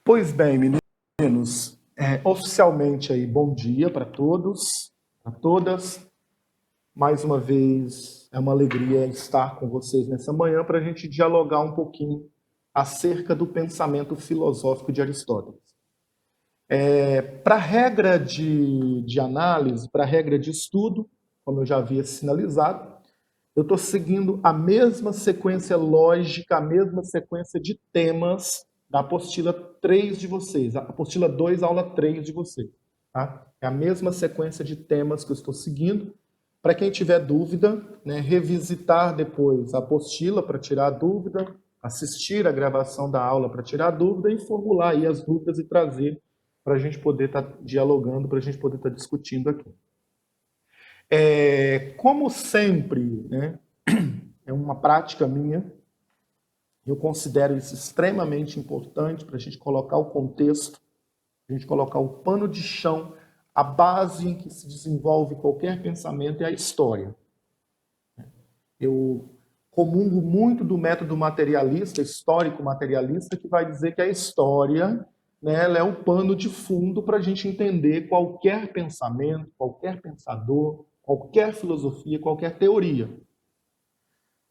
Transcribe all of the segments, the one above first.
Pois bem, meninos, oficialmente aí, bom dia para todos, para todas. Mais uma vez, é uma alegria estar com vocês nessa manhã para a gente dialogar um pouquinho acerca do pensamento filosófico de Aristóteles. Para a regra de análise, para a regra de estudo, como eu já havia sinalizado, eu estou seguindo a mesma sequência lógica, a mesma sequência de temas da apostila 3 de vocês, a apostila 2, aula 3 de vocês. Tá? É a mesma sequência de temas que eu estou seguindo. Para quem tiver dúvida, revisitar depois a apostila para tirar a dúvida, assistir a gravação da aula para tirar a dúvida e formular aí as dúvidas e trazer para a gente poder estar dialogando, para a gente poder estar discutindo aqui. Como sempre, é uma prática minha, eu considero isso extremamente importante para a gente colocar o contexto, a gente colocar o pano de chão, a base em que se desenvolve qualquer pensamento é a história. Eu comungo muito do método materialista, histórico-materialista, que vai dizer que a história, ela é o pano de fundo para a gente entender qualquer pensamento, qualquer pensador, qualquer filosofia, qualquer teoria.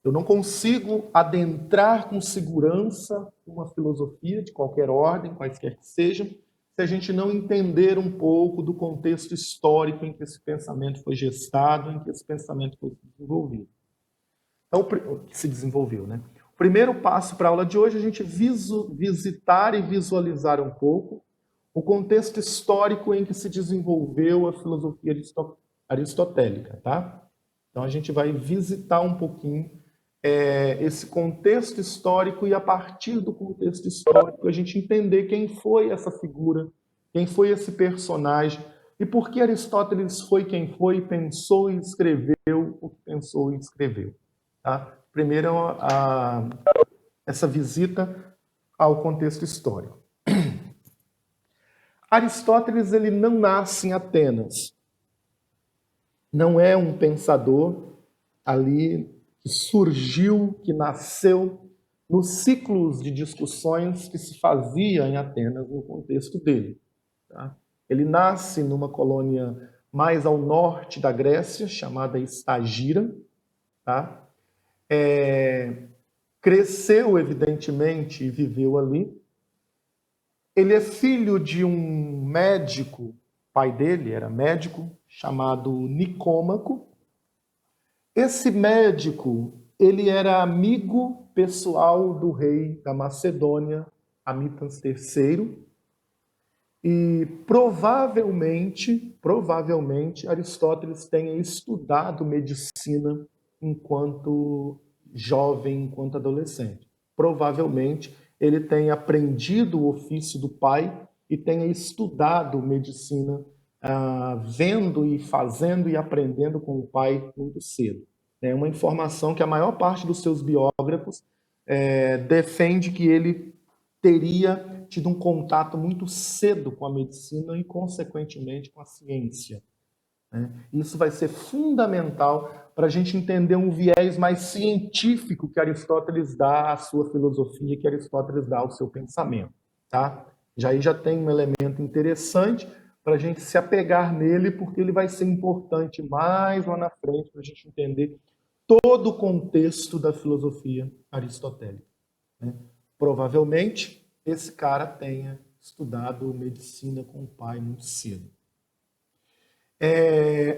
Eu não consigo adentrar com segurança uma filosofia de qualquer ordem, quaisquer que sejam, se a gente não entender um pouco do contexto histórico em que esse pensamento foi gestado, em que esse pensamento foi desenvolvido. Então, que se desenvolveu, O primeiro passo para a aula de hoje é a gente visitar e visualizar um pouco o contexto histórico em que se desenvolveu a filosofia aristotélica, tá? Então, a gente vai visitar um pouquinho esse contexto histórico e, a partir do contexto histórico, a gente entender quem foi essa figura, quem foi esse personagem e por que Aristóteles foi quem foi, pensou e escreveu o que pensou e escreveu. Tá? Primeiro, essa visita ao contexto histórico. Aristóteles ele não nasce em Atenas. Não é um pensador ali que surgiu, que nasceu nos ciclos de discussões que se fazia em Atenas no contexto dele. Tá? Ele nasce numa colônia mais ao norte da Grécia, chamada Estagira. Tá? Cresceu, evidentemente, e viveu ali. Ele é filho de um médico, pai dele era médico, chamado Nicômaco. Esse médico, ele era amigo pessoal do rei da Macedônia, Amitas III, e provavelmente Aristóteles tenha estudado medicina enquanto jovem, enquanto adolescente. Provavelmente ele tenha aprendido o ofício do pai e tenha estudado medicina vendo e fazendo e aprendendo com o pai muito cedo. É uma informação que a maior parte dos seus biógrafos defende que ele teria tido um contato muito cedo com a medicina e, consequentemente, com a ciência. Isso vai ser fundamental para a gente entender um viés mais científico que Aristóteles dá à sua filosofia, que Aristóteles dá ao seu pensamento. Tá? Já tem um elemento interessante para a gente se apegar nele, porque ele vai ser importante mais lá na frente para a gente entender todo o contexto da filosofia aristotélica. Provavelmente, esse cara tenha estudado medicina com o pai muito cedo.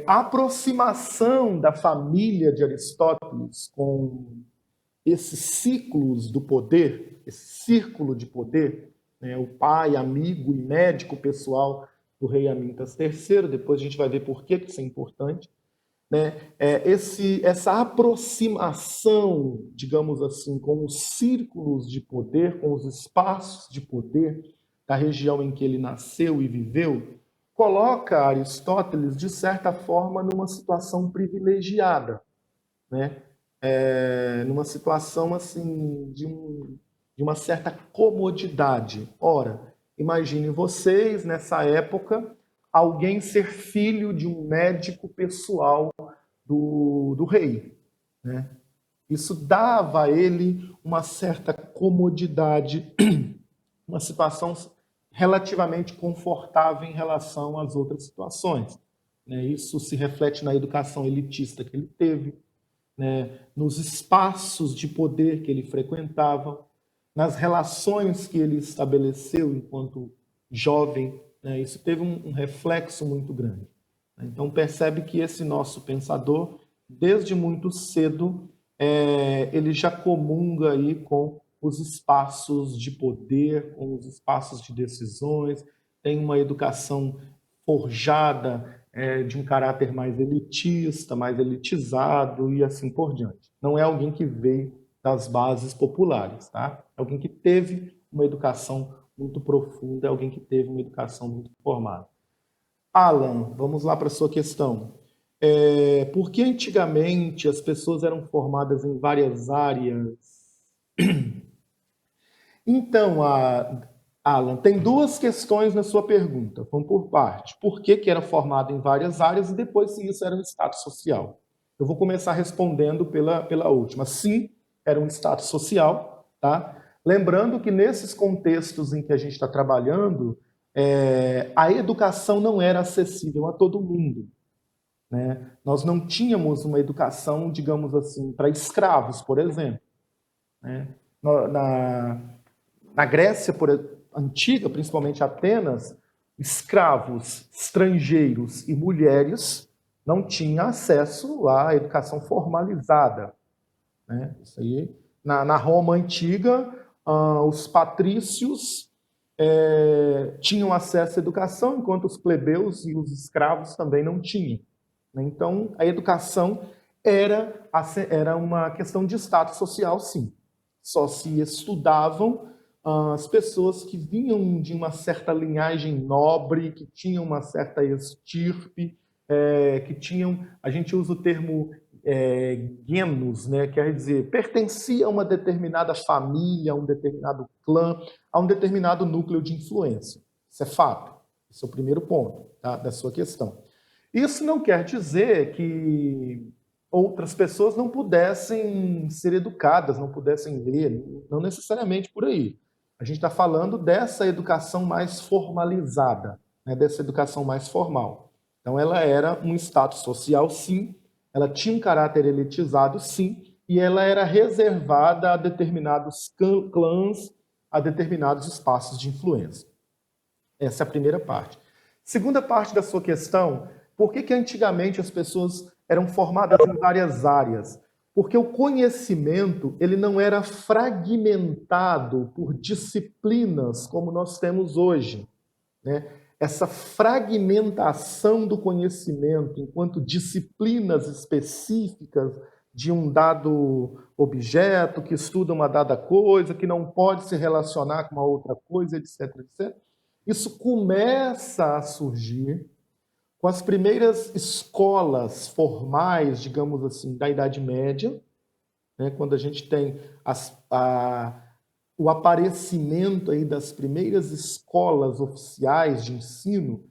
A aproximação da família de Aristóteles com esses ciclos do poder, esse círculo de poder, o pai, amigo e médico pessoal do rei Amintas III, depois a gente vai ver por que isso é importante, essa aproximação, digamos assim, com os círculos de poder, com os espaços de poder da região em que ele nasceu e viveu, coloca Aristóteles, de certa forma, numa situação privilegiada, numa situação assim de uma certa comodidade. Ora, imaginem vocês, nessa época, alguém ser filho de um médico pessoal do rei. Isso dava a ele uma certa comodidade, uma situação relativamente confortável em relação às outras situações, né? Isso se reflete na educação elitista que ele teve, né? Nos espaços de poder que ele frequentava, nas relações que ele estabeleceu enquanto jovem, né? Isso teve um reflexo muito grande. Então percebe que esse nosso pensador, desde muito cedo, ele já comunga aí com os espaços de poder, com os espaços de decisões, tem uma educação forjada de um caráter mais elitista, mais elitizado e assim por diante. Não é alguém que veio das bases populares, tá? É alguém que teve uma educação muito profunda, é alguém que teve uma educação muito formada. Alan, vamos lá para a sua questão. Por que antigamente as pessoas eram formadas em várias áreas? Então, Alan, tem duas questões na sua pergunta. Vamos por parte. Por que era formado em várias áreas e depois se isso era um status social? Eu vou começar respondendo pela última. Sim, era um status social, tá? Lembrando que nesses contextos em que a gente está trabalhando, a educação não era acessível a todo mundo, né? Nós não tínhamos uma educação, digamos assim, para escravos, por exemplo, né? Na Grécia antiga, principalmente Atenas, escravos, estrangeiros e mulheres não tinham acesso à educação formalizada, né? Isso aí, na Roma antiga, os patrícios tinham acesso à educação, enquanto os plebeus e os escravos também não tinham. Então, a educação era uma questão de status social, sim. Só se estudavam as pessoas que vinham de uma certa linhagem nobre, que tinham uma certa estirpe, que tinham, a gente usa o termo genus, né? Quer dizer, pertencia a uma determinada família, a um determinado clã, a um determinado núcleo de influência. Isso é fato. Esse é o primeiro ponto, tá, da sua questão. Isso não quer dizer que outras pessoas não pudessem ser educadas, não pudessem ler, não necessariamente por aí. A gente está falando dessa educação mais formalizada, né, dessa educação mais formal. Então, ela era um status social, sim, ela tinha um caráter elitizado, sim, e ela era reservada a determinados clãs, a determinados espaços de influência. Essa é a primeira parte. Segunda parte da sua questão, por que antigamente as pessoas eram formadas em várias áreas? Porque o conhecimento ele não era fragmentado por disciplinas como nós temos hoje, né? Essa fragmentação do conhecimento enquanto disciplinas específicas de um dado objeto, que estuda uma dada coisa, que não pode se relacionar com uma outra coisa, etc, etc. Isso começa a surgir com as primeiras escolas formais, digamos assim, da Idade Média, né, quando a gente tem o aparecimento aí das primeiras escolas oficiais de ensino,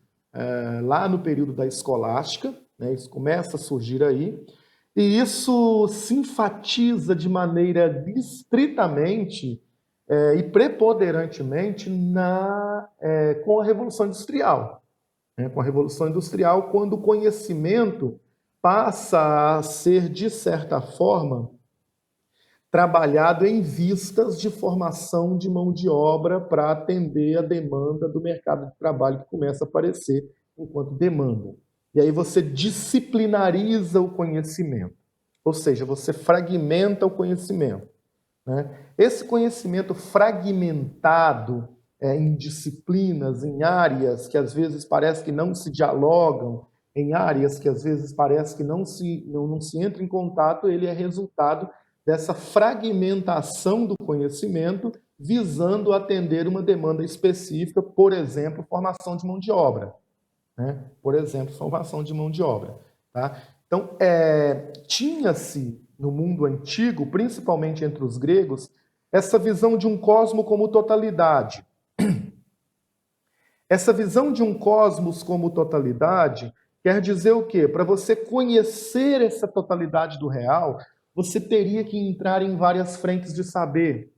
lá no período da escolástica, né, isso começa a surgir aí, e isso se enfatiza de maneira estritamente e preponderantemente com a Revolução Industrial. Com a Revolução Industrial, quando o conhecimento passa a ser, de certa forma, trabalhado em vistas de formação de mão de obra para atender a demanda do mercado de trabalho que começa a aparecer enquanto demanda. E aí você disciplinariza o conhecimento, ou seja, você fragmenta o conhecimento, né? Esse conhecimento fragmentado em disciplinas, em áreas que às vezes parece que não se dialogam, em áreas que às vezes parece que não se entra em contato, ele é resultado dessa fragmentação do conhecimento visando atender uma demanda específica, por exemplo, formação de mão de obra, né? Por exemplo, formação de mão de obra, tá? Então, tinha-se no mundo antigo, principalmente entre os gregos, essa visão de um cosmos como totalidade. Essa visão de um cosmos como totalidade quer dizer o quê? Para você conhecer essa totalidade do real, você teria que entrar em várias frentes de saber.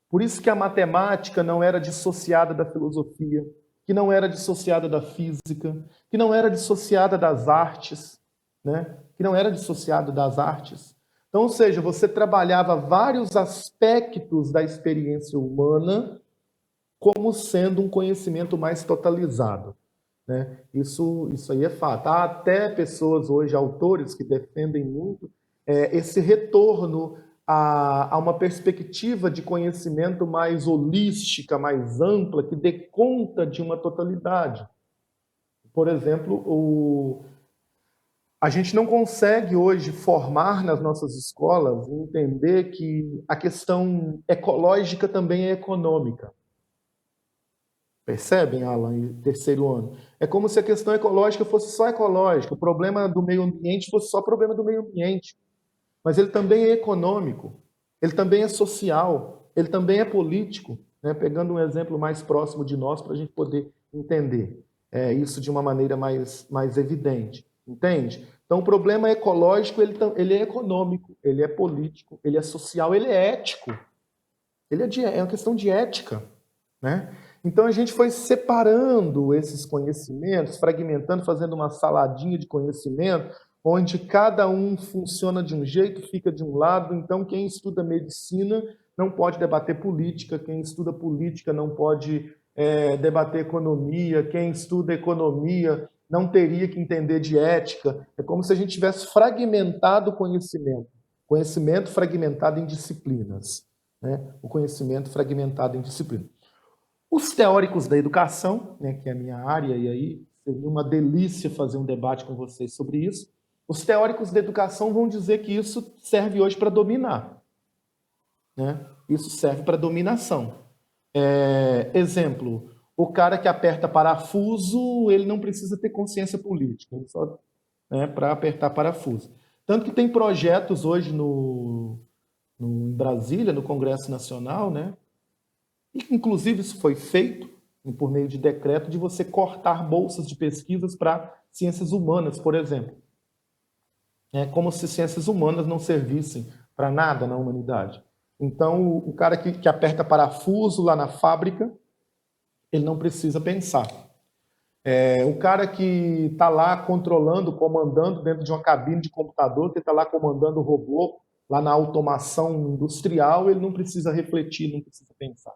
Por isso que a matemática não era dissociada da filosofia. que não era dissociada da física, que não era dissociada das artes, né? Que não era dissociada das artes. Então, ou seja, você trabalhava vários aspectos da experiência humana como sendo um conhecimento mais totalizado, né? Isso aí é fato. Há até pessoas hoje, autores, que defendem muito esse retorno a uma perspectiva de conhecimento mais holística, mais ampla, que dê conta de uma totalidade. Por exemplo, a gente não consegue hoje formar nas nossas escolas e entender que a questão ecológica também é econômica. Percebem, Alan, em terceiro ano? É como se a questão ecológica fosse só ecológica, o problema do meio ambiente fosse só problema do meio ambiente. Mas ele também é econômico, ele também é social, ele também é político, né? Pegando um exemplo mais próximo de nós para a gente poder entender isso de uma maneira mais evidente, entende? Então, o problema ecológico ele é econômico, ele é político, ele é social, ele é ético, é uma questão de ética, né? Então, a gente foi separando esses conhecimentos, fragmentando, fazendo uma saladinha de conhecimento, onde cada um funciona de um jeito, fica de um lado. Então, quem estuda medicina não pode debater política, quem estuda política não pode debater economia, quem estuda economia não teria que entender de ética. É como se a gente tivesse fragmentado o conhecimento fragmentado em disciplinas, né? O conhecimento fragmentado em disciplinas. Os teóricos da educação, né, que é a minha área, e aí seria uma delícia fazer um debate com vocês sobre isso. Os teóricos da educação vão dizer que isso serve hoje para dominar, né? Isso serve para dominação. Exemplo, o cara que aperta parafuso, ele não precisa ter consciência política, ele só para apertar parafuso. Tanto que tem projetos hoje em Brasília, no Congresso Nacional, né? E, inclusive, isso foi feito por meio de decreto de você cortar bolsas de pesquisas para ciências humanas, por exemplo. É como se ciências humanas não servissem para nada na humanidade. Então, o cara que aperta parafuso lá na fábrica, ele não precisa pensar. O cara que está lá controlando, comandando dentro de uma cabine de computador, que está lá comandando o robô, lá na automação industrial, ele não precisa refletir, não precisa pensar,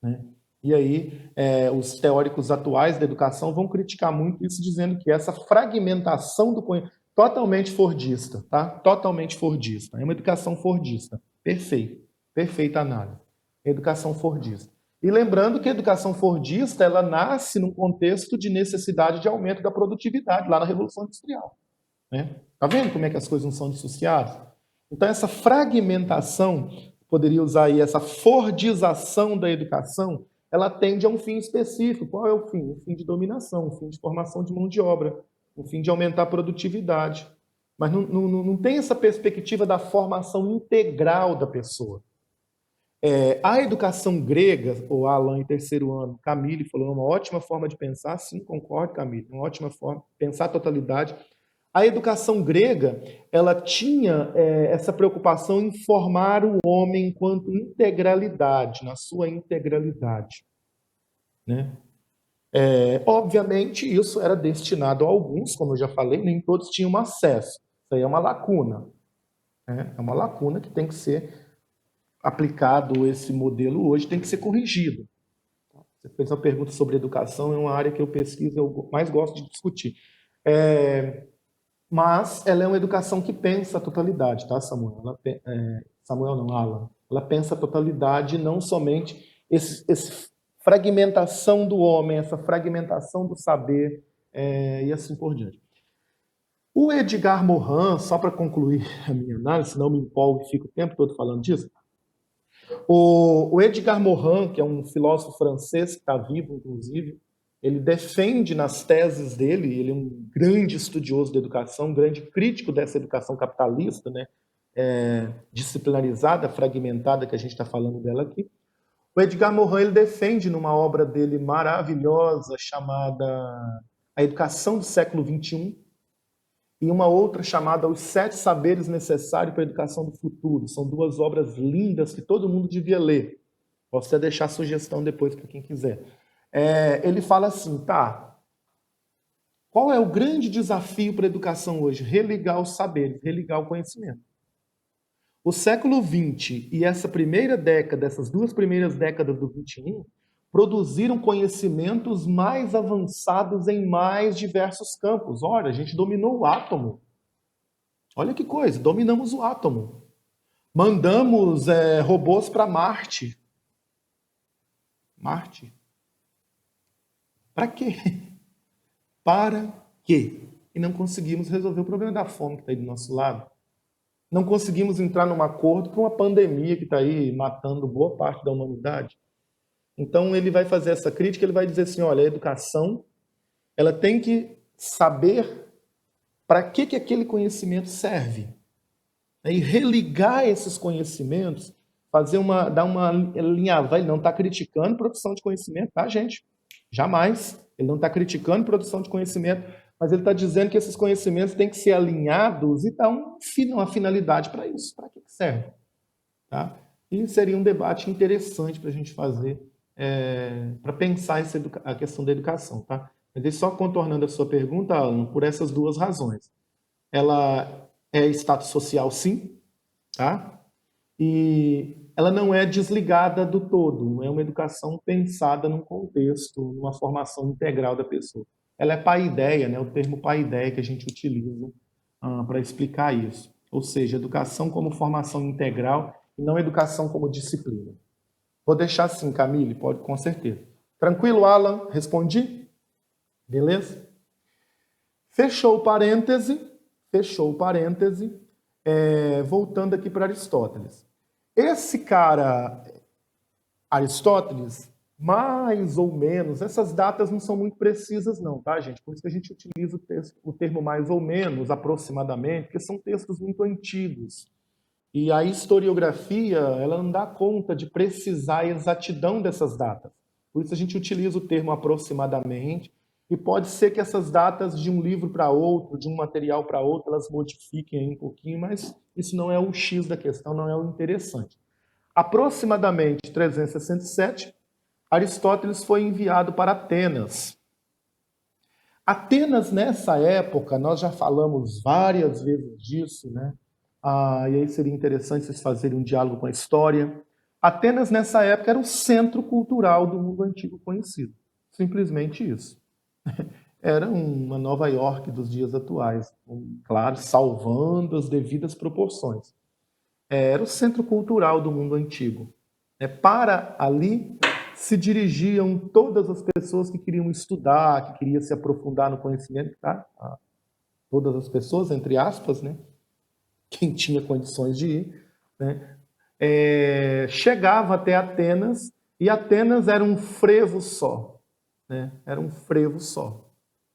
né? E aí, os teóricos atuais da educação vão criticar muito isso, dizendo que essa fragmentação do conhecimento, totalmente fordista, tá? Totalmente fordista. É uma educação fordista. Perfeito. Perfeita análise. Educação fordista. E lembrando que a educação fordista, ela nasce num contexto de necessidade de aumento da produtividade, lá na Revolução Industrial, né? Tá vendo como é que as coisas não são dissociadas? Então, essa fragmentação, poderia usar aí essa fordização da educação, ela tende a um fim específico. Qual é o fim? Um fim de dominação, um fim de formação de mão de obra, um fim de aumentar a produtividade. Mas não tem essa perspectiva da formação integral da pessoa. A educação grega, o Alan em terceiro ano, Camille falou, uma ótima forma de pensar, sim, concordo, Camille, uma ótima forma, pensar a totalidade. A educação grega, ela tinha essa preocupação em formar o homem enquanto integralidade, na sua integralidade, né? Obviamente, isso era destinado a alguns, como eu já falei, nem todos tinham acesso. Isso aí é uma lacuna, né? É uma lacuna que tem que ser aplicado esse modelo hoje, tem que ser corrigido. Você fez uma pergunta sobre educação, é uma área que eu pesquiso, eu mais gosto de discutir. Mas ela é uma educação que pensa a totalidade, tá, Samuel? Samuel não, Alan. Ela pensa a totalidade, não somente essa fragmentação do homem, essa fragmentação do saber, e assim por diante. O Edgar Morin, só para concluir a minha análise, senão me empolgo e fico o tempo todo falando disso, o Edgar Morin, que é um filósofo francês que está vivo, inclusive, ele defende nas teses dele, ele é um grande estudioso da educação, um grande crítico dessa educação capitalista, né, disciplinarizada, fragmentada, que a gente está falando dela aqui. O Edgar Morin ele defende numa obra dele maravilhosa chamada A Educação do Século XXI e uma outra chamada Os 7 Saberes Necessários para a Educação do Futuro. São duas obras lindas que todo mundo devia ler. Posso até deixar sugestão depois para quem quiser. Ele fala assim, tá, qual é o grande desafio para a educação hoje? Religar os saberes, religar o conhecimento. O século XX e essa primeira década, essas duas primeiras décadas do XXI, produziram conhecimentos mais avançados em mais diversos campos. Olha, a gente dominou o átomo. Olha que coisa, dominamos o átomo. Mandamos robôs para Marte. Marte? Para quê? Para quê? E não conseguimos resolver o problema da fome que está aí do nosso lado. Não conseguimos entrar num acordo com uma pandemia que está aí matando boa parte da humanidade. Então ele vai fazer essa crítica, ele vai dizer assim, olha, a educação ela tem que saber para que aquele conhecimento serve. E religar esses conhecimentos, dar uma alinhava. Ele não está criticando produção de conhecimento, tá, gente? Jamais. Ele não está criticando produção de conhecimento, mas ele está dizendo que esses conhecimentos têm que ser alinhados e dar uma finalidade para isso. Para que serve? Tá? E seria um debate interessante para a gente fazer, para pensar a questão da educação. Tá? Mas só contornando a sua pergunta, Alan, por essas duas razões. Ela é status social, sim, tá? E ela não é desligada do todo, é uma educação pensada num contexto, numa formação integral da pessoa. Ela é paideia, né? O termo paideia que a gente utiliza para explicar isso. Ou seja, educação como formação integral e não educação como disciplina. Vou deixar assim, Camille, pode, com certeza. Tranquilo, Alan? Respondi? Beleza? Fechou o parêntese. Voltando aqui para Aristóteles. Esse cara, Aristóteles, mais ou menos, essas datas não são muito precisas não, tá, gente? Por isso que a gente utiliza o termo mais ou menos, aproximadamente, porque são textos muito antigos. E a historiografia, ela não dá conta de precisar a exatidão dessas datas. Por isso a gente utiliza o termo aproximadamente, e pode ser que essas datas de um livro para outro, de um material para outro, elas modifiquem aí um pouquinho, mas isso não é o X da questão, não é o interessante. Aproximadamente 367, Aristóteles foi enviado para Atenas. Atenas, nessa época, nós já falamos várias vezes disso, né? E aí seria interessante vocês fazerem um diálogo com a história. Atenas, nessa época, era o centro cultural do mundo antigo conhecido. Simplesmente isso. Era uma Nova York dos dias atuais, claro, salvando as devidas proporções. Era o centro cultural do mundo antigo. Para ali se dirigiam todas as pessoas que queriam estudar, que queriam se aprofundar no conhecimento, tá? Todas as pessoas, entre aspas, né? Quem tinha condições de ir, né? Chegava até Atenas, e Atenas era um frevo só, né? Era um frevo só.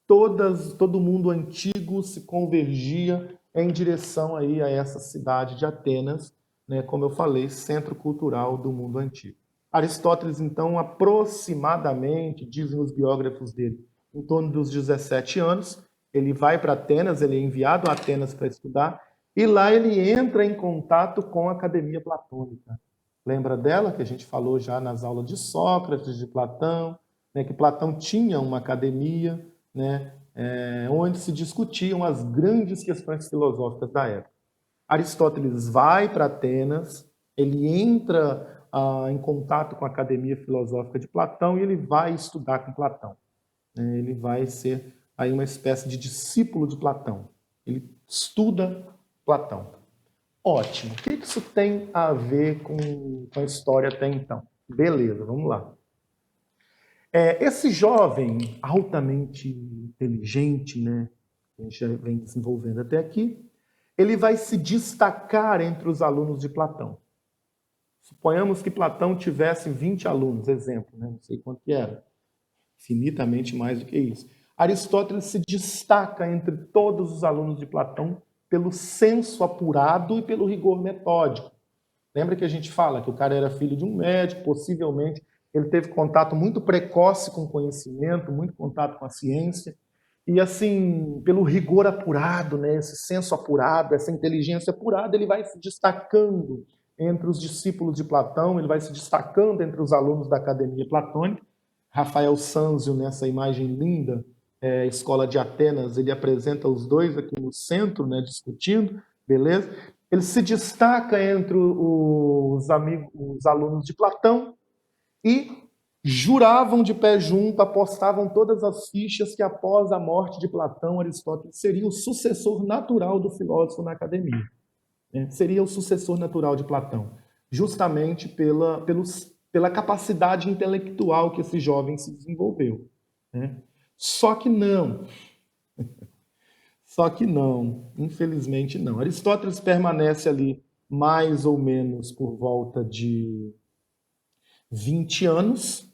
Todo mundo antigo se convergia em direção aí a essa cidade de Atenas, né? Como eu falei, centro cultural do mundo antigo. Aristóteles, então, aproximadamente, dizem os biógrafos dele, em torno dos 17 anos, ele vai para Atenas, ele é enviado a Atenas para estudar, e lá ele entra em contato com a Academia Platônica. Lembra dela, que a gente falou já nas aulas de Sócrates, de Platão, né, que Platão tinha uma academia, né, onde se discutiam as grandes questões filosóficas da época. Aristóteles vai para Atenas, ele entra em contato com a Academia Filosófica de Platão e ele vai estudar com Platão. Ele vai ser aí uma espécie de discípulo de Platão. Ele estuda Platão. Ótimo. O que isso tem a ver com a história até então? Beleza, vamos lá. Esse jovem altamente inteligente, né, que a gente já vem desenvolvendo até aqui, ele vai se destacar entre os alunos de Platão. Suponhamos que Platão tivesse 20 alunos, exemplo, né, não sei quanto que era, infinitamente mais do que isso. Aristóteles se destaca entre todos os alunos de Platão pelo senso apurado e pelo rigor metódico. Lembra que a gente fala que o cara era filho de um médico, possivelmente ele teve contato muito precoce com o conhecimento, muito contato com a ciência, e assim, pelo rigor apurado, né, esse senso apurado, essa inteligência apurada, ele vai se destacando entre os discípulos de Platão, ele vai se destacando entre os alunos da Academia Platônica, Rafael Sanzio, nessa imagem linda, Escola de Atenas, ele apresenta os dois aqui no centro, né, discutindo, beleza? Ele se destaca entre os alunos de Platão e juravam de pé junto, apostavam todas as fichas que após a morte de Platão, Aristóteles seria o sucessor natural do filósofo na academia. Né? Seria o sucessor natural de Platão, justamente pela capacidade intelectual que esse jovem se desenvolveu. Né? Só que não, infelizmente não. Aristóteles permanece ali mais ou menos por volta de 20 anos,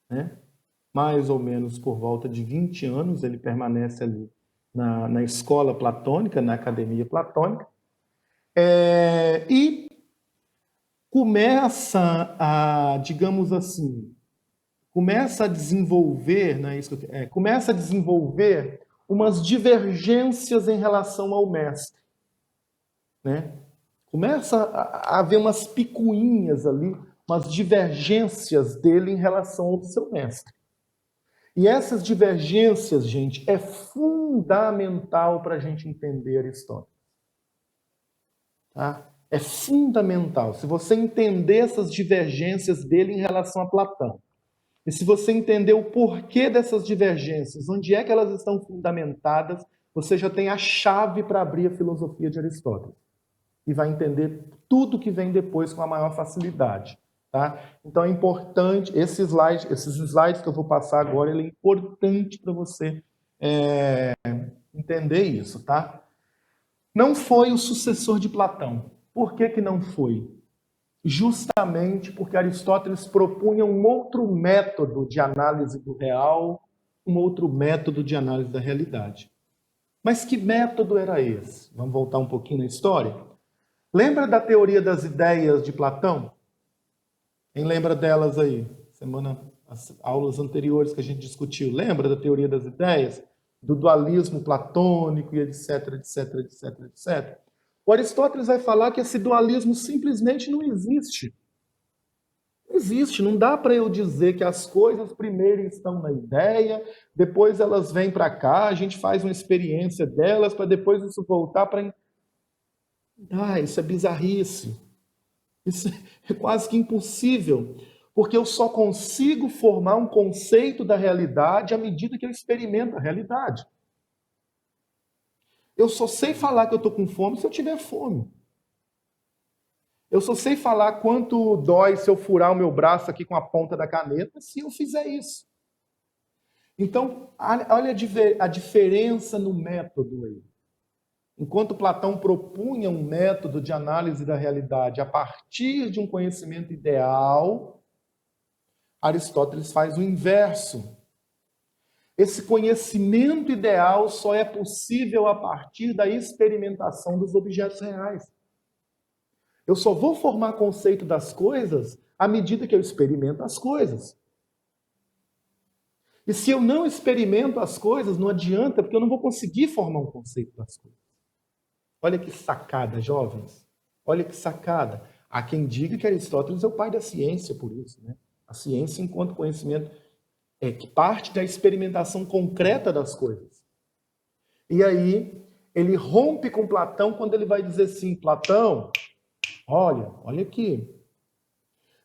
né? Mais ou menos por volta de 20 anos ele permanece ali na escola platônica, na academia platônica, e começa a, digamos assim, começa a desenvolver, né, começa a desenvolver umas divergências em relação ao mestre, né? Começa a haver umas picuinhas ali, umas divergências dele em relação ao seu mestre. E essas divergências, gente, é fundamental para a gente entender Aristóteles. Tá? É fundamental. Se você entender essas divergências dele em relação a Platão, e se você entender o porquê dessas divergências, onde é que elas estão fundamentadas, você já tem a chave para abrir a filosofia de Aristóteles. E vai entender tudo que vem depois com a maior facilidade. Tá? Então é importante, esses slides que eu vou passar agora, ele é importante para você entender isso. Tá? Não foi o sucessor de Platão. Por que que não foi? Justamente porque Aristóteles propunha um outro método de análise do real, um outro método de análise da realidade. Mas que método era esse? Vamos voltar um pouquinho na história? Lembra da teoria das ideias de Platão? Quem lembra delas aí? As aulas anteriores que a gente discutiu. Lembra da teoria das ideias? Do dualismo platônico e etc, etc, etc, etc. O Aristóteles vai falar que esse dualismo simplesmente não existe. Não existe, não dá para eu dizer que as coisas primeiro estão na ideia, depois elas vêm para cá, a gente faz uma experiência delas para depois isso voltar para... isso é bizarrice. Isso é quase que impossível, porque eu só consigo formar um conceito da realidade à medida que eu experimento a realidade. Eu só sei falar que eu estou com fome se eu tiver fome. Eu só sei falar quanto dói se eu furar o meu braço aqui com a ponta da caneta se eu fizer isso. Então, olha a diferença no método aí. Enquanto Platão propunha um método de análise da realidade a partir de um conhecimento ideal, Aristóteles faz o inverso. Esse conhecimento ideal só é possível a partir da experimentação dos objetos reais. Eu só vou formar conceito das coisas à medida que eu experimento as coisas. E se eu não experimento as coisas, não adianta, porque eu não vou conseguir formar um conceito das coisas. Olha que sacada, jovens. Olha que sacada. Há quem diga que Aristóteles é o pai da ciência por isso, né? A ciência enquanto conhecimento que parte da experimentação concreta das coisas. E aí, ele rompe com Platão quando ele vai dizer assim, Platão, olha aqui.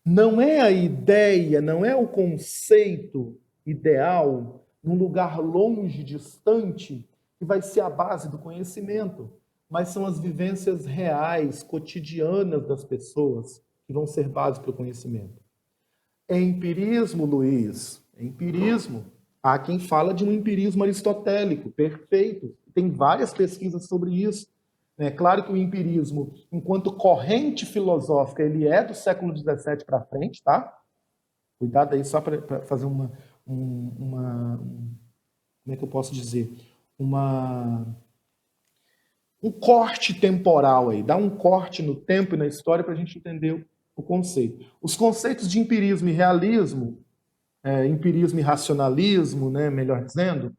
Não é a ideia, não é o conceito ideal num lugar longe, distante, que vai ser a base do conhecimento, mas são as vivências reais, cotidianas das pessoas que vão ser base para o conhecimento. É empirismo, Luiz, é empirismo. Há quem fala de um empirismo aristotélico, perfeito. Tem várias pesquisas sobre isso. É claro que o empirismo, enquanto corrente filosófica, ele é do século XVII para frente, tá? Cuidado aí só para fazer como é que eu posso dizer? Um corte temporal aí, dá um corte no tempo e na história para a gente entender o conceito. Os conceitos de empirismo e realismo, empirismo e racionalismo, né, melhor dizendo,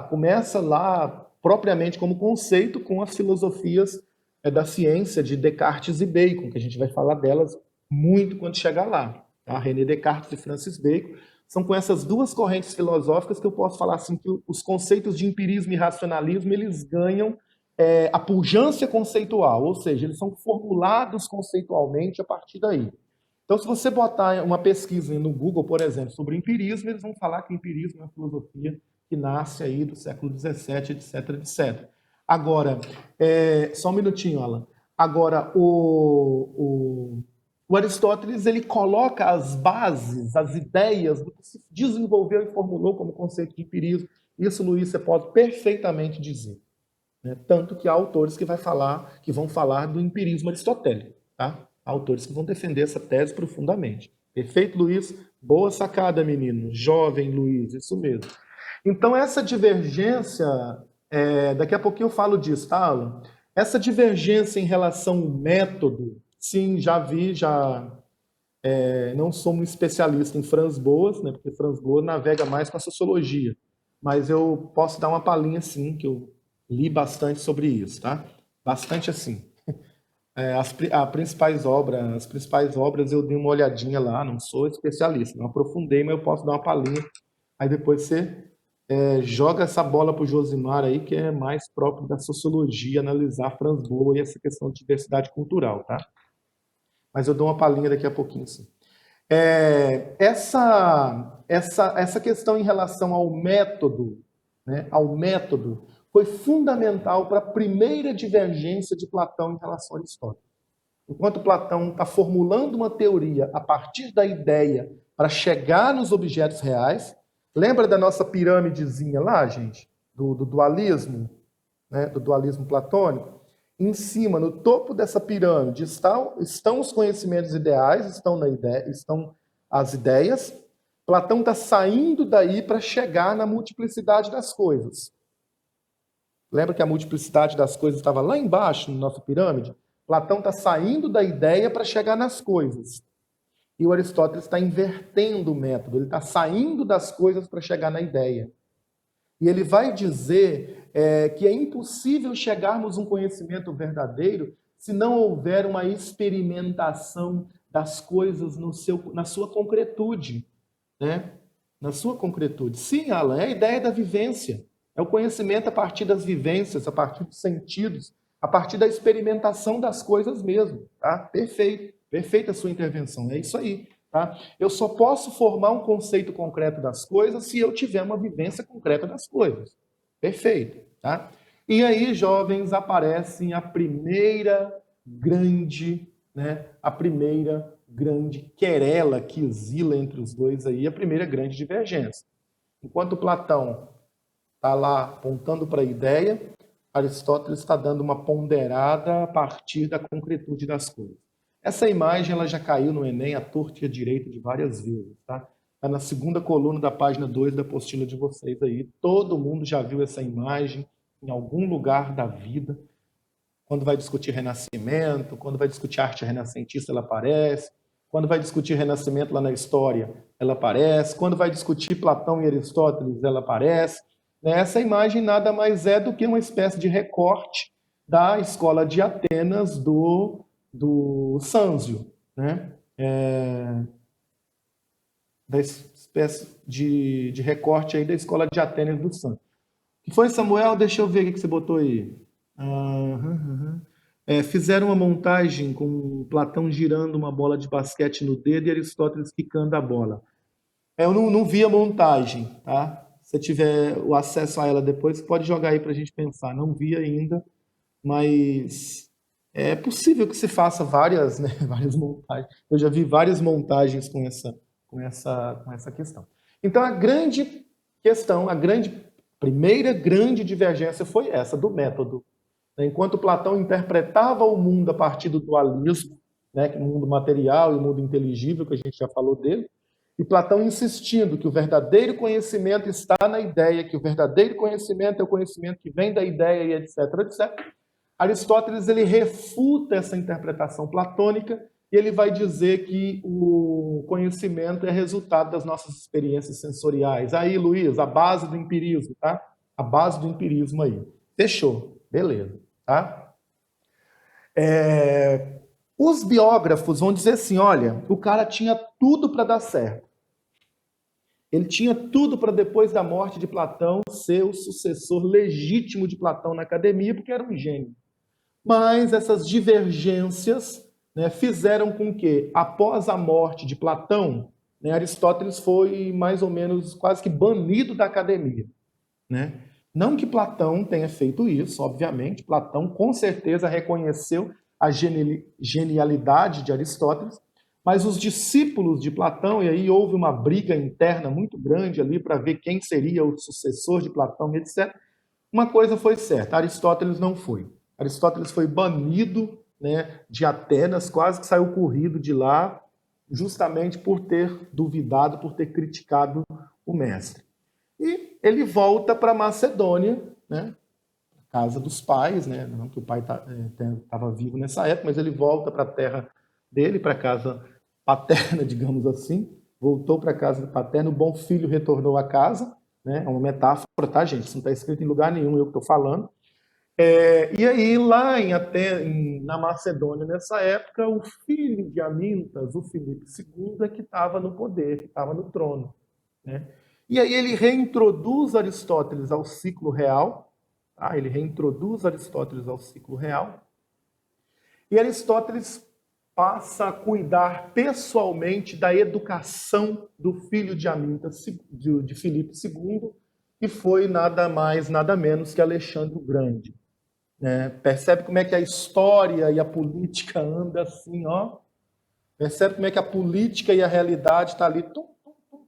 começa lá propriamente como conceito com as filosofias da ciência de Descartes e Bacon, que a gente vai falar delas muito quando chegar lá. Tá? René Descartes e Francis Bacon são com essas duas correntes filosóficas que eu posso falar assim que os conceitos de empirismo e racionalismo eles ganham a pujança conceitual, ou seja, eles são formulados conceitualmente a partir daí. Então, se você botar uma pesquisa no Google, por exemplo, sobre empirismo, eles vão falar que o empirismo é uma filosofia que nasce aí do século XVII, etc, etc. Agora, só um minutinho, Alan. Agora, o Aristóteles ele coloca as bases, as ideias do que se desenvolveu e formulou como conceito de empirismo. Isso, Luiz, você pode perfeitamente dizer. Né? Tanto que há autores que vão falar do empirismo aristotélico. Tá? Há autores que vão defender essa tese profundamente. Perfeito, Luiz? Boa sacada, menino. Jovem, Luiz, isso mesmo. Então, essa divergência, daqui a pouquinho eu falo disso, tá, Alan? Essa divergência em relação ao método, sim, já vi, não sou um especialista em Franz Boas, né, porque Franz Boas navega mais com a sociologia, mas eu posso dar uma palhinha, sim, que eu li bastante sobre isso, tá? Bastante assim. As principais obras eu dei uma olhadinha lá, não sou especialista, não aprofundei, mas eu posso dar uma palhinha. Aí depois você joga essa bola para o Josimar aí, que é mais próprio da sociologia, analisar Franz Boas e essa questão de diversidade cultural, tá? Mas eu dou uma palhinha daqui a pouquinho, sim. Essa questão em relação ao método, né, foi fundamental para a primeira divergência de Platão em relação a Aristóteles. Enquanto Platão está formulando uma teoria a partir da ideia para chegar nos objetos reais, lembra da nossa pirâmidezinha lá, gente? Do dualismo, né, do dualismo platônico? Em cima, no topo dessa pirâmide, estão os conhecimentos ideais, estão as ideias. Platão está saindo daí para chegar na multiplicidade das coisas. Lembra que a multiplicidade das coisas estava lá embaixo, na nossa pirâmide? Platão está saindo da ideia para chegar nas coisas. E o Aristóteles está invertendo o método, ele está saindo das coisas para chegar na ideia. E ele vai dizer que é impossível chegarmos a um conhecimento verdadeiro se não houver uma experimentação das coisas na sua concretude. Né? Na sua concretude. Sim, Alan, é a ideia da vivência. É o conhecimento a partir das vivências, a partir dos sentidos, a partir da experimentação das coisas mesmo. Tá? Perfeito. Perfeita a sua intervenção. É isso aí. Tá? Eu só posso formar um conceito concreto das coisas se eu tiver uma vivência concreta das coisas. Perfeito. Tá? E aí, jovens, aparece a primeira grande querela que exila entre os dois aí, a primeira grande divergência. Enquanto Platão está lá apontando para a ideia, Aristóteles está dando uma ponderada a partir da concretude das coisas. Essa imagem ela já caiu no Enem à torta e à direita de várias vezes, tá? Está na segunda coluna da página 2 da apostila de vocês aí. Todo mundo já viu essa imagem em algum lugar da vida. Quando vai discutir Renascimento, quando vai discutir arte renascentista, ela aparece. Quando vai discutir Renascimento lá na história, ela aparece. Quando vai discutir Platão e Aristóteles, ela aparece. Essa imagem nada mais é do que uma espécie de recorte da escola de Atenas do Sâncio, né? Da espécie de recorte aí da escola de Atenas do Sâncio. O que foi, Samuel? Deixa eu ver o que você botou aí. Fizeram uma montagem com Platão girando uma bola de basquete no dedo e Aristóteles quicando a bola. Eu não vi a montagem, tá? Se tiver o acesso a ela depois, você pode jogar aí para a gente pensar. Não vi ainda, mas é possível que se faça várias montagens. Eu já vi várias montagens com essa questão. Então, a grande questão, primeira grande divergência foi essa, do método. Enquanto Platão interpretava o mundo a partir do dualismo, né, o mundo material e o mundo inteligível, que a gente já falou dele, e Platão insistindo que o verdadeiro conhecimento está na ideia, que o verdadeiro conhecimento é o conhecimento que vem da ideia, e etc, etc. Aristóteles ele refuta essa interpretação platônica e ele vai dizer que o conhecimento é resultado das nossas experiências sensoriais. Aí, Luiz, a base do empirismo, tá? A base do empirismo aí. Fechou. Beleza. Tá? Os biógrafos vão dizer assim, olha, o cara tinha tudo para dar certo. Ele tinha tudo para, depois da morte de Platão, ser o sucessor legítimo de Platão na academia, porque era um gênio. Mas essas divergências, né, fizeram com que, após a morte de Platão, né, Aristóteles foi mais ou menos quase que banido da academia, né? Não que Platão tenha feito isso, obviamente, Platão com certeza reconheceu a genialidade de Aristóteles, mas os discípulos de Platão, e aí houve uma briga interna muito grande ali para ver quem seria o sucessor de Platão, etc. Uma coisa foi certa, Aristóteles não foi. Aristóteles foi banido, né, de Atenas, quase que saiu corrido de lá, justamente por ter duvidado, por ter criticado o mestre. E ele volta para Macedônia, né, casa dos pais, né, não que o pai estava vivo nessa época, mas ele volta para a terra dele, para a casa paterna, digamos assim, voltou para a casa paterna, o bom filho retornou à casa, né, é uma metáfora, tá, gente? Isso não está escrito em lugar nenhum, eu que estou falando. E aí, lá na Macedônia, nessa época, o filho de Amintas, o Filipe II, é que estava no poder, que estava no trono, né? E aí ele reintroduz Aristóteles ao ciclo real, tá? Ele reintroduz Aristóteles ao ciclo real, e Aristóteles passa a cuidar pessoalmente da educação do filho de Amintas, de Filipe II, que foi nada mais, nada menos que Alexandre o Grande. Né? Percebe como é que a história e a política andam assim, ó. Percebe como é que a política e a realidade estão ali,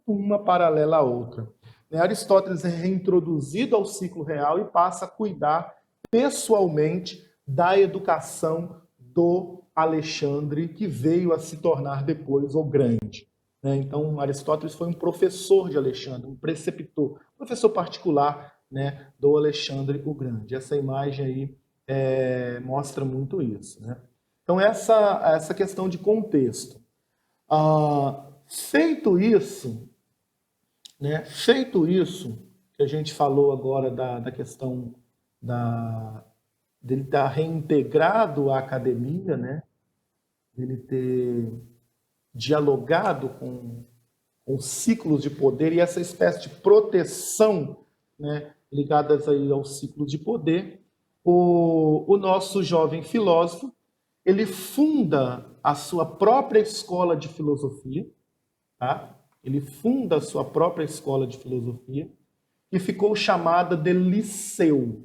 uma paralela à outra. Né? Aristóteles é reintroduzido ao ciclo real e passa a cuidar pessoalmente da educação do Alexandre, que veio a se tornar depois o Grande. Né? Então, Aristóteles foi um professor de Alexandre, um preceptor, professor particular, né, do Alexandre o Grande. Essa imagem aí mostra muito isso. Né? Então, essa questão de contexto. Feito isso, né, que a gente falou agora da questão dele estar reintegrado à academia, né, dele ter dialogado com os ciclos de poder e essa espécie de proteção, né, ligadas aí aos ciclos de poder, o nosso jovem filósofo, ele funda a sua própria escola de filosofia, tá? Ele funda a sua própria escola de filosofia, que ficou chamada de Liceu.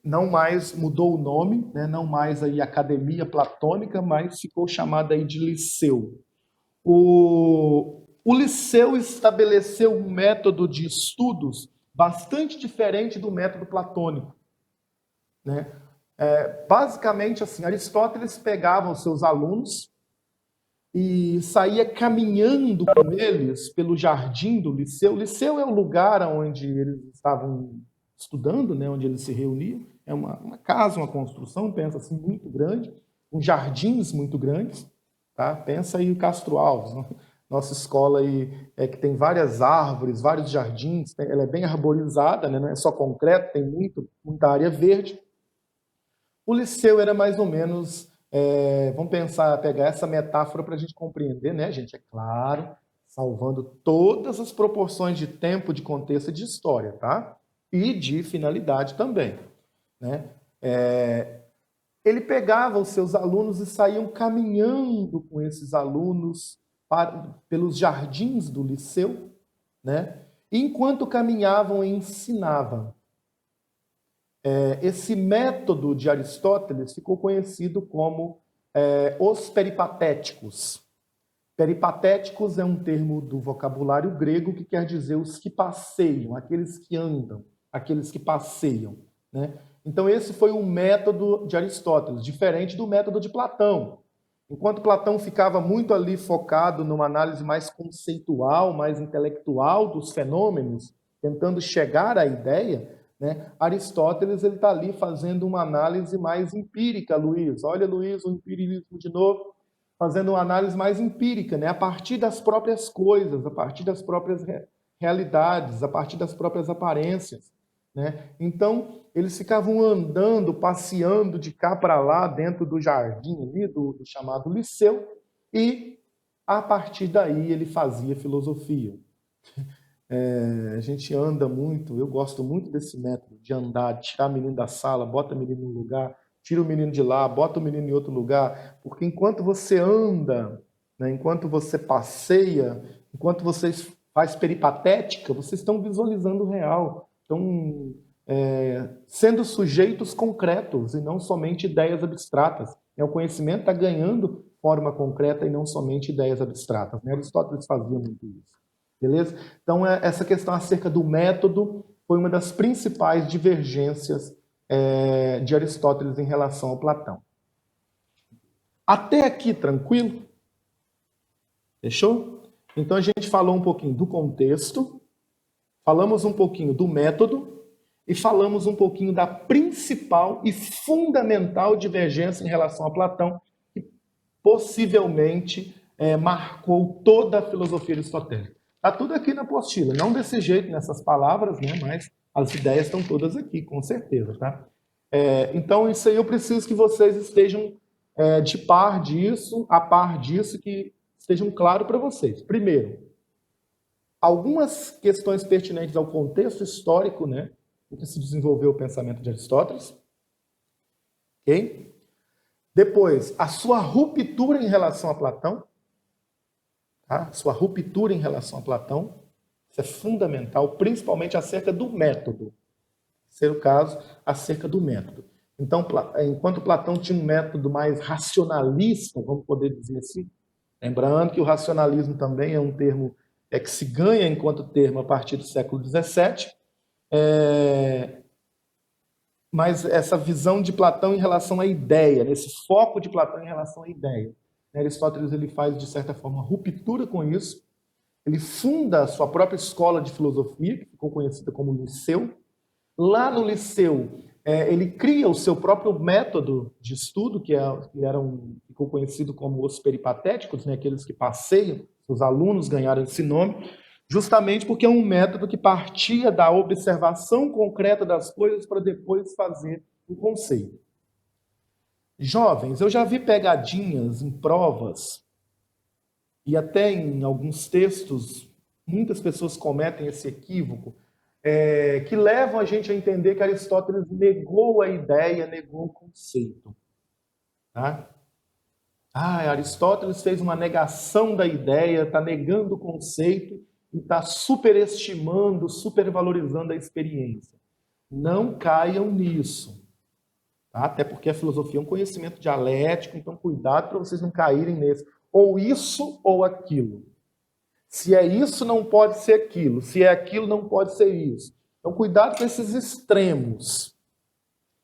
Não mais mudou o nome, né? Não mais aí Academia Platônica, mas ficou chamada aí de Liceu. O Liceu estabeleceu um método de estudos bastante diferente do método platônico, né? Basicamente, assim, Aristóteles pegava os seus alunos e saía caminhando com eles pelo jardim do Liceu. O Liceu é o lugar onde eles estavam estudando, né, onde eles se reuniam. É uma casa, uma construção, pensa assim, muito grande, com jardins muito grandes. Tá? Pensa aí o Castro Alves, né? Nossa escola aí que tem várias árvores, vários jardins, ela é bem arborizada, né? Não é só concreto, tem muita área verde. O Liceu era mais ou menos, vamos pegar essa metáfora para a gente compreender, né, gente? É claro, salvando todas as proporções de tempo, de contexto e de história, tá? E de finalidade também, né? Ele pegava os seus alunos e saíam caminhando com esses alunos pelos jardins do Liceu, né? E enquanto caminhavam, ensinavam. Esse método de Aristóteles ficou conhecido como os peripatéticos. Peripatéticos é um termo do vocabulário grego que quer dizer os que passeiam, aqueles que andam, aqueles que passeiam. Né? Então, esse foi o método de Aristóteles, diferente do método de Platão. Enquanto Platão ficava muito ali focado numa análise mais conceitual, mais intelectual dos fenômenos, tentando chegar à ideia, né? Aristóteles está ali fazendo uma análise mais empírica, Luiz. Olha, Luiz, o empirismo de novo, fazendo uma análise mais empírica, né? A partir das próprias coisas, a partir das próprias realidades, a partir das próprias aparências. Né? Então, eles ficavam andando, passeando de cá para lá, dentro do jardim ali, do chamado Liceu, e A partir daí ele fazia filosofia. A gente anda muito, eu gosto muito desse método de andar, de tirar o menino da sala, bota o menino num lugar, tira o menino de lá, bota o menino em outro lugar, porque enquanto você anda, né, enquanto você passeia, enquanto você faz peripatética, vocês estão visualizando o real, estão sendo sujeitos concretos e não somente ideias abstratas. O conhecimento está ganhando forma concreta e não somente ideias abstratas. Aristóteles fazia muito isso. Beleza? Então, essa questão acerca do método foi uma das principais divergências de Aristóteles em relação ao Platão. Até aqui, tranquilo? Fechou? Então, a gente falou um pouquinho do contexto, falamos um pouquinho do método e falamos um pouquinho da principal e fundamental divergência em relação a Platão, que possivelmente marcou toda a filosofia aristotélica. Está tudo aqui na apostila, não desse jeito, nessas palavras, né? Mas as ideias estão todas aqui, com certeza. Tá? Então, isso aí eu preciso que vocês estejam de par disso, a par disso, que estejam claros para vocês. Primeiro, algumas questões pertinentes ao contexto histórico, né, em que se desenvolveu o pensamento de Aristóteles. Ok? Depois, a sua ruptura em relação a Platão. Tá? Sua ruptura em relação a Platão. Isso é fundamental, principalmente acerca do método. Ser o caso, acerca do método. Então, enquanto Platão tinha um método mais racionalista, vamos poder dizer assim, lembrando que o racionalismo também é um termo que se ganha enquanto termo a partir do século XVII, mas essa visão de Platão em relação à ideia, nesse foco de Platão em relação à ideia. Aristóteles ele faz, de certa forma, ruptura com isso. Ele funda a sua própria escola de filosofia, que ficou conhecida como Liceu. Lá no Liceu, ele cria o seu próprio método de estudo, ficou conhecido como os peripatéticos, né, aqueles que passeiam, os alunos ganharam esse nome, justamente porque é um método que partia da observação concreta das coisas para depois fazer um conceito. Jovens, eu já vi pegadinhas em provas e até em alguns textos, muitas pessoas cometem esse equívoco, que levam a gente a entender que Aristóteles negou a ideia, negou o conceito. Tá? Aristóteles fez uma negação da ideia, está negando o conceito e está superestimando, supervalorizando a experiência. Não caiam nisso. Tá? Até porque a filosofia é um conhecimento dialético, então cuidado para vocês não caírem nesse. Ou isso ou aquilo. Se é isso, não pode ser aquilo. Se é aquilo, não pode ser isso. Então, cuidado com esses extremos,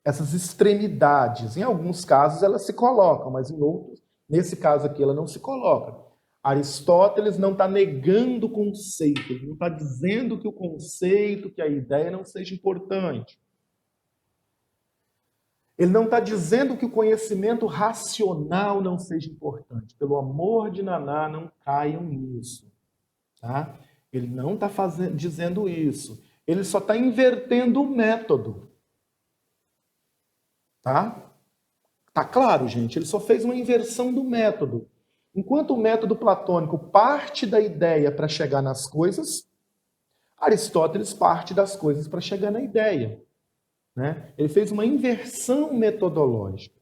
essas extremidades. Em alguns casos, elas se colocam, mas em outros, nesse caso aqui, ela não se coloca. Aristóteles não está negando o conceito, ele não está dizendo que o conceito, que a ideia não seja importante. Ele não está dizendo que o conhecimento racional não seja importante. Pelo amor de Naná, não caiam nisso. Tá? Ele não está dizendo isso. Ele só está invertendo o método. Tá? Tá claro, gente? Ele só fez uma inversão do método. Enquanto o método platônico parte da ideia para chegar nas coisas, Aristóteles parte das coisas para chegar na ideia. Né? Ele fez uma inversão metodológica.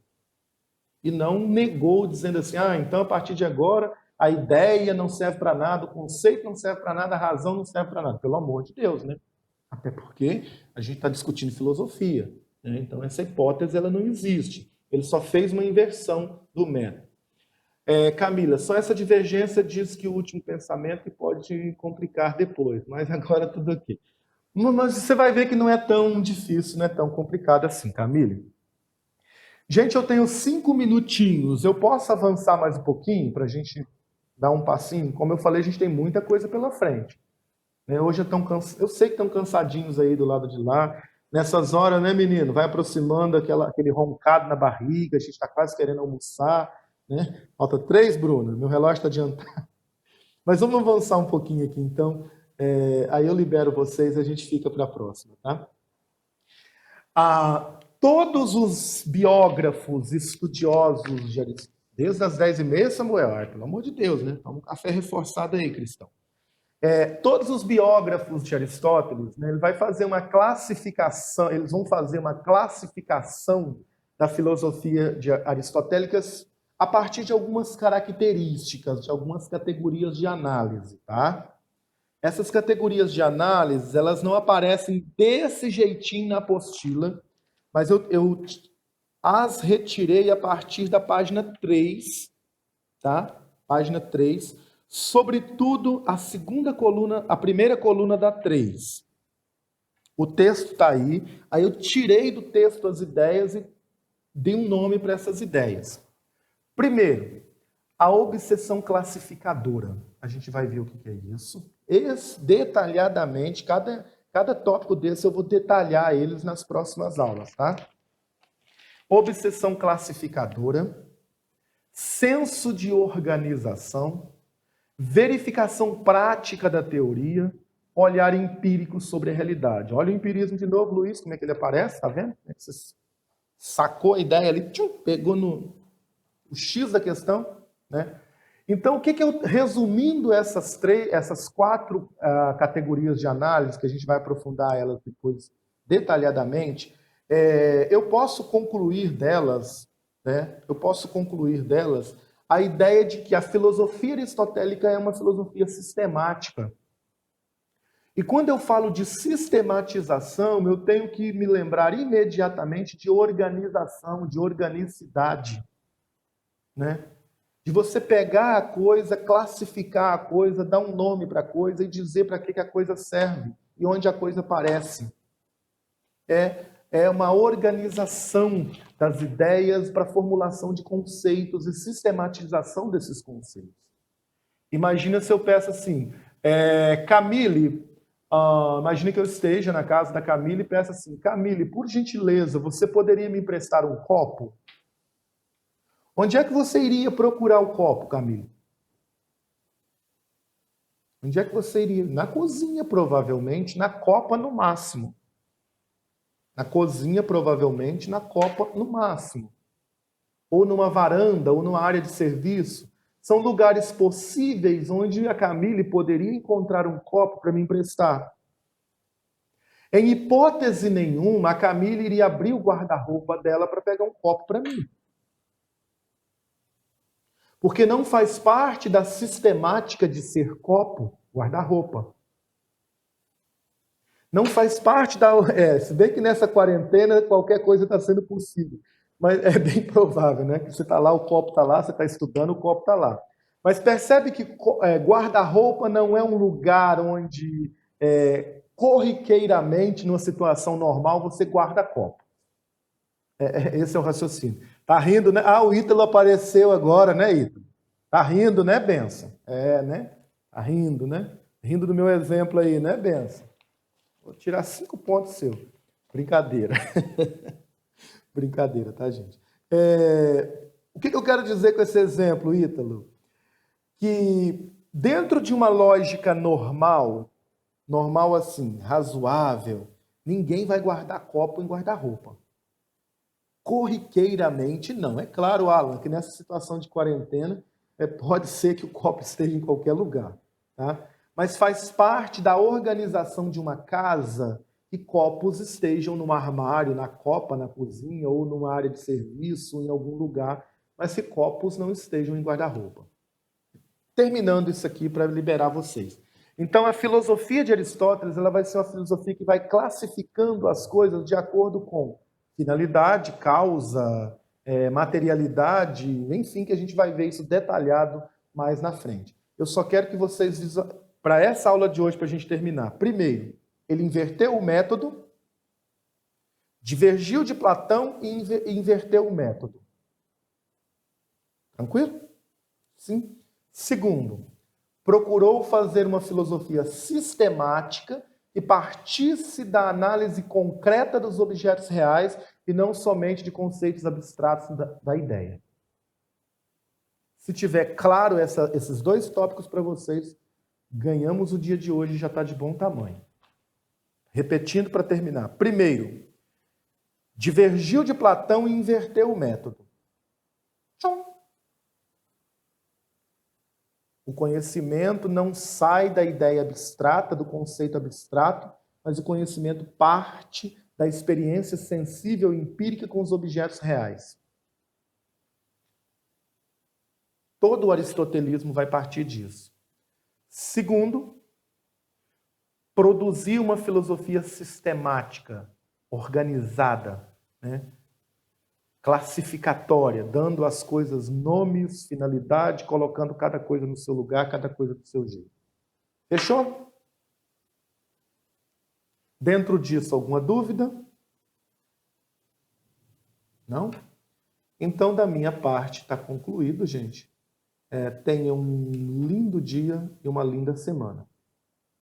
E não negou, dizendo assim, então a partir de agora a ideia não serve para nada, o conceito não serve para nada, a razão não serve para nada. Pelo amor de Deus, né? Até porque a gente está discutindo filosofia. Né? Então essa hipótese ela não existe. Ele só fez uma inversão do método. Camila, só essa divergência diz que o último pensamento pode complicar depois, mas agora tudo aqui. Mas você vai ver que não é tão difícil, não é tão complicado assim, Camila. Gente, eu tenho 5 minutinhos. Eu posso avançar mais um pouquinho para a gente dar um passinho? Como eu falei, a gente tem muita coisa pela frente. Hoje eu sei que estão cansadinhos aí do lado de lá. Nessas horas, né, menino? Vai aproximando aquele roncado na barriga, a gente está quase querendo almoçar. Né? Falta 3, Bruno. Meu relógio está adiantado. Mas vamos avançar um pouquinho aqui, então. Aí eu libero vocês e a gente fica para a próxima, tá? Todos os biógrafos estudiosos Desde as 10h30, Samuel? Ai, pelo amor de Deus, né? Toma um café reforçado aí, cristão. Todos os biógrafos de Aristóteles, né, ele vai fazer uma classificação, eles vão fazer uma classificação da filosofia aristotélica a partir de algumas características, de algumas categorias de análise, tá? Essas categorias de análise, elas não aparecem desse jeitinho na apostila, mas eu as retirei a partir da página 3, tá? Página 3, sobretudo a segunda coluna, a primeira coluna da 3. O texto está aí eu tirei do texto as ideias e dei um nome para essas ideias. Primeiro, a obsessão classificadora. A gente vai ver o que é isso. Detalhadamente, cada tópico desse eu vou detalhar eles nas próximas aulas, tá? Obsessão classificadora, senso de organização, verificação prática da teoria, olhar empírico sobre a realidade. Olha o empirismo de novo, Luiz, como é que ele aparece, tá vendo? Você sacou a ideia ali, pegou no X da questão, né? Então, resumindo essas 4 categorias de análise, que a gente vai aprofundar elas depois detalhadamente, eu posso concluir delas, né? A ideia de que a filosofia aristotélica é uma filosofia sistemática. E quando eu falo de sistematização, eu tenho que me lembrar imediatamente de organização, de organicidade, né? De você pegar a coisa, classificar a coisa, dar um nome para a coisa e dizer para que a coisa serve e onde a coisa aparece. É uma organização das ideias para formulação de conceitos e sistematização desses conceitos. Imagina se eu peço assim, Camille, imagina que eu esteja na casa da Camille e peço assim, Camille, por gentileza, você poderia me emprestar um copo? Onde é que você iria procurar o copo, Camille? Onde é que você iria? Na cozinha, provavelmente, na copa no máximo. Na cozinha, provavelmente, na copa no máximo. Ou numa varanda, ou numa área de serviço. São lugares possíveis onde a Camille poderia encontrar um copo para me emprestar. Em hipótese nenhuma, a Camille iria abrir o guarda-roupa dela para pegar um copo para mim. Porque não faz parte da sistemática de ser copo, guarda-roupa. Não faz parte da... se bem que nessa quarentena qualquer coisa está sendo possível. Mas é bem provável, né? Que você está lá, o copo está lá, você está estudando, o copo está lá. Mas percebe que guarda-roupa não é um lugar onde corriqueiramente, numa situação normal, você guarda copo. Esse é o raciocínio. Tá rindo, né? O Ítalo apareceu agora, né, Ítalo? Tá rindo, né, Benção? Né? Tá rindo, né? Rindo do meu exemplo aí, né, Benção? Vou tirar 5 pontos seu. Brincadeira. Brincadeira, tá, gente? O que eu quero dizer com esse exemplo, Ítalo? Que dentro de uma lógica normal assim, razoável, ninguém vai guardar copo em guarda-roupa. Corriqueiramente, não. É claro, Alan, que nessa situação de quarentena, pode ser que o copo esteja em qualquer lugar, tá? Mas faz parte da organização de uma casa que copos estejam num armário, na copa, na cozinha, ou numa área de serviço, em algum lugar, mas que copos não estejam em guarda-roupa. Terminando isso aqui para liberar vocês. Então, a filosofia de Aristóteles ela vai ser uma filosofia que vai classificando as coisas de acordo com finalidade, causa, materialidade, enfim, que a gente vai ver isso detalhado mais na frente. Eu só quero que vocês, para essa aula de hoje, para a gente terminar, primeiro, ele inverteu o método, divergiu de Platão e inverteu o método. Tranquilo? Sim. Segundo, procurou fazer uma filosofia sistemática e partisse da análise concreta dos objetos reais e não somente de conceitos abstratos da ideia. Se tiver claro esses 2 tópicos para vocês, ganhamos o dia de hoje e já está de bom tamanho. Repetindo para terminar. Primeiro, divergiu de Platão e inverteu o método. Tchum. O conhecimento não sai da ideia abstrata, do conceito abstrato, mas o conhecimento parte da experiência sensível e empírica com os objetos reais. Todo o aristotelismo vai partir disso. Segundo, produzir uma filosofia sistemática, organizada, né? Classificatória, dando às coisas nomes, finalidade, colocando cada coisa no seu lugar, cada coisa do seu jeito. Fechou? Dentro disso, alguma dúvida? Não? Então, da minha parte, está concluído, gente. Tenha um lindo dia e uma linda semana.